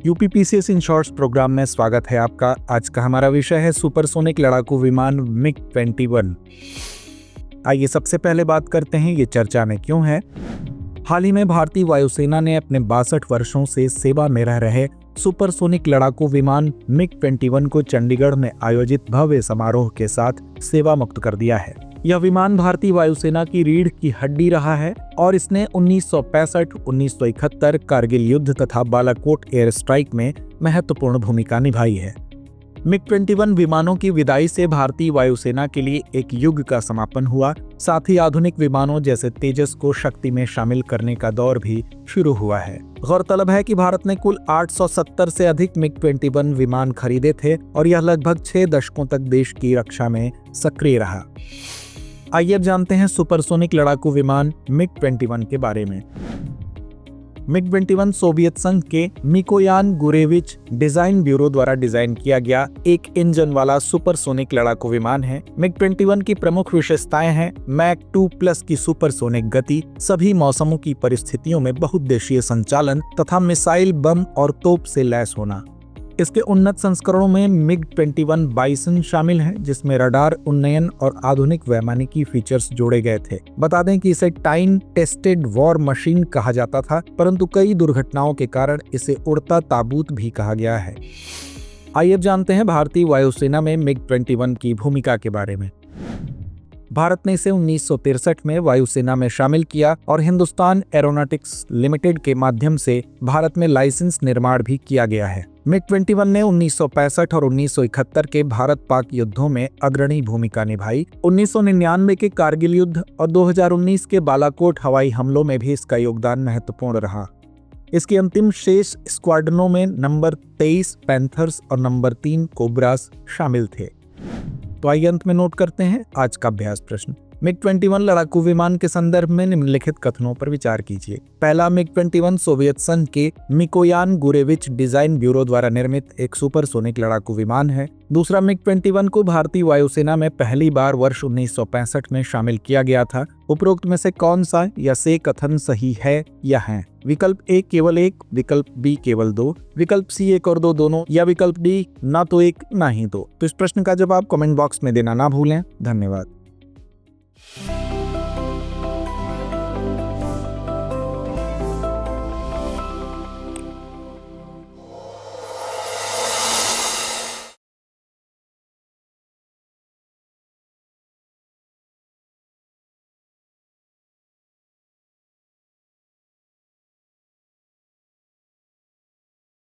UPPCS in shorts programme में स्वागत है आपका। आज का हमारा विषय है सुपरसोनिक लड़ाकू विमान मिग-21। आइए सबसे पहले बात करते हैं ये चर्चा में क्यों है। हाल ही में भारतीय वायुसेना ने अपने 62 वर्षों से सेवा में रह रहे सुपरसोनिक लड़ाकू विमान मिग-21 को चंडीगढ़ में आयोजित भव्य समारोह के साथ सेवा मुक्त कर दिया है। यह विमान भारतीय वायुसेना की रीढ़ की हड्डी रहा है और इसने 1965, 1971 कारगिल युद्ध तथा बालाकोट एयर स्ट्राइक में महत्वपूर्ण भूमिका निभाई है। मिग-21 विमानों की विदाई से भारतीय वायुसेना के लिए एक युग का समापन हुआ। साथ ही आधुनिक विमानों जैसे तेजस को शक्ति में शामिल करने का दौर भी शुरू हुआ है। गौरतलब है कि भारत ने कुल 870 से अधिक मिग-21 विमान खरीदे थे और यह लगभग 6 दशकों तक देश की रक्षा में सक्रिय रहा। आइए अब जानते हैं सुपरसोनिक लड़ाकू विमान मिग-21 के बारे में। मिग-21 सोवियत संघ के मिकोयान गुरेविच डिजाइन ब्यूरो द्वारा डिजाइन किया गया एक इंजन वाला सुपरसोनिक लड़ाकू विमान है। मिग-21 की प्रमुख विशेषताएं हैं मैक 2+ की सुपरसोनिक गति, सभी मौसमों की परिस्थितियों में बहुउद्देशीय संचालन तथा मिसाइल, बम और तोप से लैस होना। इसके उन्नत संस्करणों में मिग-21 बाइसन शामिल है, जिसमें रडार उन्नयन और आधुनिक वैमानिकी फीचर्स जोड़े गए थे। बता दें कि इसे टाइम टेस्टेड वॉर मशीन कहा जाता था, परंतु कई दुर्घटनाओं के कारण इसे उड़ता ताबूत भी कहा गया है। आइए अब जानते हैं भारतीय वायुसेना में मिग-21 की भूमिका के बारे में। भारत ने इसे 1963 में वायुसेना में शामिल किया और हिंदुस्तान एरोनॉटिक्स लिमिटेड के माध्यम से भारत में लाइसेंस निर्माण भी किया गया है। मिग-21 ने 1965 और 1971 के भारत पाक युद्धों में अग्रणी भूमिका निभाई। 1999 के कारगिल युद्ध और 2019 के बालाकोट हवाई हमलों में भी इसका योगदान महत्वपूर्ण रहा। इसकी अंतिम शेष स्क्वाड्रनों में नंबर 23 पैंथर्स और नंबर 3 कोबरास शामिल थे। तो आइए अंत में नोट करते हैं आज का अभ्यास प्रश्न। मिग-21 लड़ाकू विमान के संदर्भ में निम्नलिखित कथनों पर विचार कीजिए। पहला, मिग-21 सोवियत संघ के मिकोयान गुरेविच डिजाइन ब्यूरो द्वारा निर्मित एक सुपरसोनिक लड़ाकू विमान है। दूसरा, मिग-21 को भारतीय वायुसेना में पहली बार वर्ष 1965 में शामिल किया गया था। उपरोक्त में से कौन सा या से कथन सही है या है? विकल्प ए केवल 1, विकल्प बी केवल 2, विकल्प सी 1 और 2 दोनों, या विकल्प डी ना तो 1 ना ही 2। तो इस प्रश्न का जवाब कमेंट बॉक्स में देना ना भूलें। धन्यवाद।